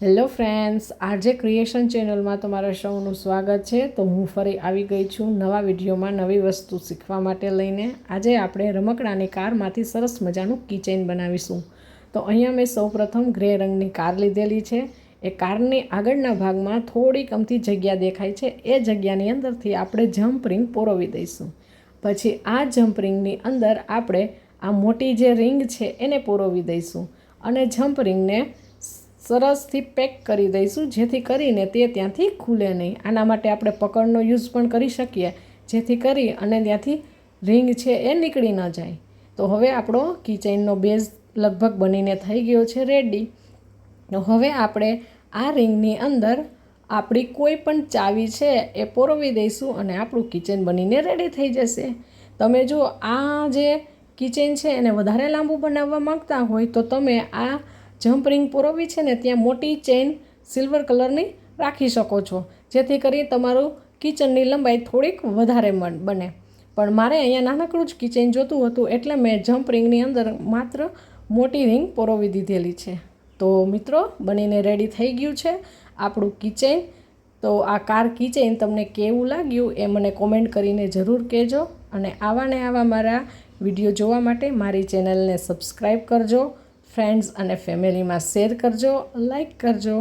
Hello friends, RJ creation ચેનલમાં તમારા સૌનું સ્વાગત છે। તો હું ફરી આવી ગઈ છું નવા વિડીયોમાં નવી વસ્તુ શીખવા માટે લઈને। આજે આપણે રમકડાની કારમાંથી સરસ મજાનું કીચેન બનાવીશું। તો અહીંયા મેં સૌપ્રથમ ગ્રે રંગની કાર લીધેલી છે। એ કારની આગળના ભાગમાં થોડીક અમથી જગ્યા દેખાય છે, એ જગ્યાની અંદરથી આપણે જમ્પ રિંગ પરોવી દઈશું। પછી આ જમ્પ રિંગની અંદર આપણે આ મોટી જે રિંગ છે એને પરોવી દઈશું અને જમ્પ રિંગને સરસથી પેક કરી દઈશું, જેથી કરીને તે ત્યાંથી ખુલે નહીં। આના માટે આપણે પકડનો યુઝ પણ કરી શકીએ, જેથી કરી અને ત્યાંથી રિંગ છે એ નીકળી ન જાય। તો હવે આપણો કિચનનો બેઝ લગભગ બનીને થઈ ગયો છે રેડી। તો હવે આપણે આ રિંગની અંદર આપણી કોઈ પણ ચાવી છે એ પરોવી દઈશું અને આપણું કિચન બનીને રેડી થઈ જશે। તમે જો આ જે કિચન છે એને વધારે લાંબુ બનાવવા માંગતા હોય તો તમે આ જમ્પ રિંગ પરોવી છે ને ત્યાં મોટી ચેઇન સિલ્વર કલરની રાખી શકો છો, જેથી કરી તમારું કિચનની લંબાઈ થોડીક વધારે બને। પણ મારે અહીંયા નાનકડું જ કિચન જોતું હતું એટલે મેં જમ્પ રિંગની અંદર માત્ર મોટી રિંગ પરોવી દીધેલી છે। તો મિત્રો, બનીને રેડી થઈ ગયું છે આપણું કિચન। તો આ કાર કિચન તમને કેવું લાગ્યું એ મને કોમેન્ટ કરીને જરૂર કહેજો અને આવા મારા વિડીયો જોવા માટે મારી ચેનલને સબસ્ક્રાઈબ કરજો, ફ્રેન્ડ્સ અને ફેમિલીમાં શેર કરજો, લાઈક કરજો।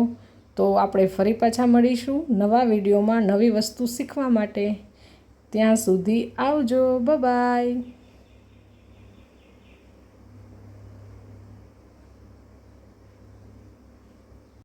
તો આપણે ફરી પાછા મળીશું નવા વિડીયોમાં નવી વસ્તુ શીખવા માટે। ત્યાં સુધી આવજો, બાય બાય।